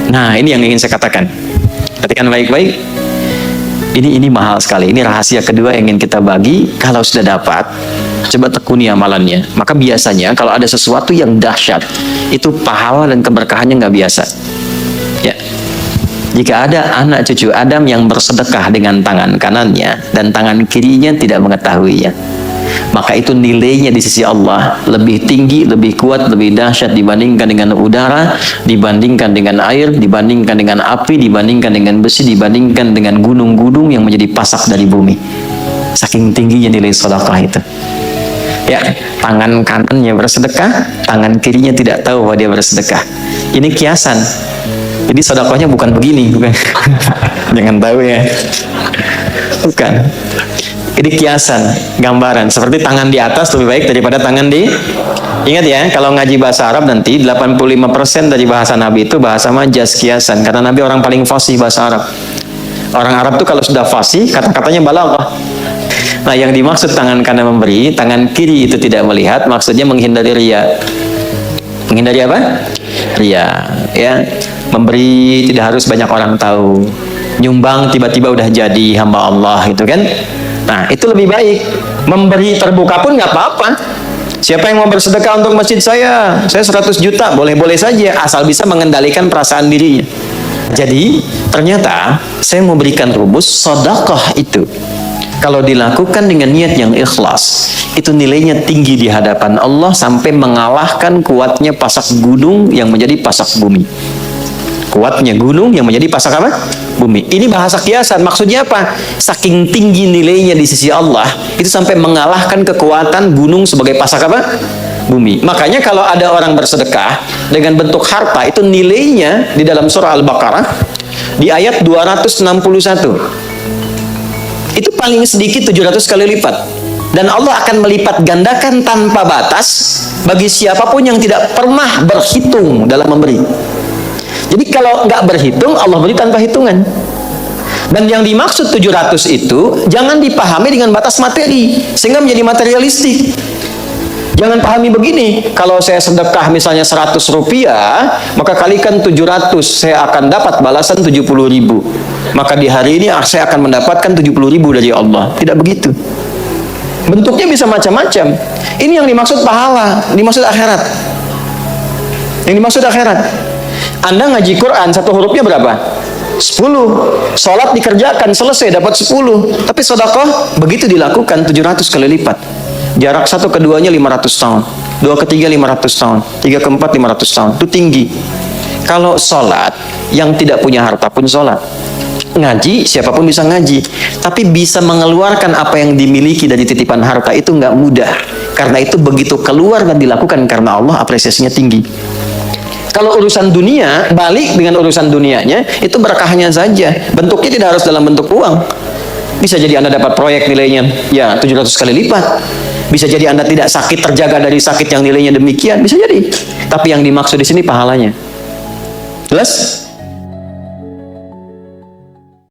Nah, ini yang ingin saya katakan. Perhatikan baik-baik. Ini mahal sekali. Ini rahasia kedua yang ingin kita bagi. Kalau sudah dapat, coba tekuni amalannya. Maka biasanya kalau ada sesuatu yang dahsyat, itu pahala dan keberkahannya nggak biasa. Ya. Jika ada anak cucu Adam yang bersedekah dengan tangan kanannya dan tangan kirinya tidak mengetahuinya, maka itu nilainya di sisi Allah lebih tinggi, lebih kuat, lebih dahsyat dibandingkan dengan udara, dibandingkan dengan air, dibandingkan dengan api, dibandingkan dengan besi, dibandingkan dengan gunung-gunung yang menjadi pasak dari bumi. Saking tingginya nilai sedekah itu. Ya, tangan kanannya bersedekah, tangan kirinya tidak tahu bahwa dia bersedekah. Ini kiasan. Jadi sedekahnya bukan begini, bukan. Jangan tahu ya. Bukan. Ini kiasan, gambaran. Seperti tangan di atas lebih baik daripada tangan di... Ingat ya, kalau ngaji bahasa Arab nanti 85% dari bahasa Nabi itu bahasa majaz, kiasan. Karena Nabi orang paling fasih bahasa Arab. Orang Arab tuh kalau sudah fasih, kata-katanya balaghah. Nah, yang dimaksud tangan kanan memberi, tangan kiri itu tidak melihat, maksudnya menghindari riya. Menghindari apa? Riya, ya. Memberi tidak harus banyak orang tahu. Nyumbang tiba-tiba udah jadi hamba Allah gitu kan. Nah, itu lebih baik. Memberi terbuka pun nggak apa-apa. Siapa yang mau bersedekah untuk masjid saya 100 juta, boleh-boleh saja, asal bisa mengendalikan perasaan dirinya. Jadi, ternyata saya mau berikan rumus sedekah itu. Kalau dilakukan dengan niat yang ikhlas, itu nilainya tinggi di hadapan Allah sampai mengalahkan kuatnya pasak gunung yang menjadi pasak bumi. Kuatnya gunung yang menjadi pasak apa? Bumi. Ini bahasa kiasan. Maksudnya apa? Saking tinggi nilainya di sisi Allah, itu sampai mengalahkan kekuatan gunung sebagai pasak apa? Bumi. Makanya kalau ada orang bersedekah dengan bentuk harta, itu nilainya di dalam surah Al-Baqarah di ayat 261. Itu paling sedikit 700 kali lipat. Dan Allah akan melipat gandakan tanpa batas bagi siapapun yang tidak pernah berhitung dalam memberi. Jadi kalau nggak berhitung, Allah beri tanpa hitungan. Dan yang dimaksud 700 itu jangan dipahami dengan batas materi sehingga menjadi materialistik. Jangan pahami begini, kalau saya sedekah misalnya 100 rupiah, maka kalikan 700, saya akan dapat balasan 70.000. Maka di hari ini saya akan mendapatkan 70.000 dari Allah. Tidak begitu. Bentuknya bisa macam-macam. Ini yang dimaksud pahala, dimaksud akhirat. Yang dimaksud akhirat. Anda ngaji Quran, satu hurufnya berapa? 10. Sholat dikerjakan, selesai, dapat 10. Tapi sedekah begitu dilakukan 700 kali lipat. Jarak satu keduanya 500 tahun. Dua ketiga 500 tahun. Tiga keempat 500 tahun. Itu tinggi. Kalau sholat, yang tidak punya harta pun sholat. Ngaji, siapapun bisa ngaji. Tapi bisa mengeluarkan apa yang dimiliki dari titipan harta itu nggak mudah. Karena itu begitu keluar dan dilakukan karena Allah, apresiasinya tinggi. Kalau urusan dunia, balik dengan urusan dunianya, itu berkahnya saja. Bentuknya tidak harus dalam bentuk uang. Bisa jadi Anda dapat proyek nilainya ya 700 kali lipat. Bisa jadi Anda tidak sakit, terjaga dari sakit yang nilainya demikian. Bisa jadi. Tapi yang dimaksud di sini pahalanya. Jelas?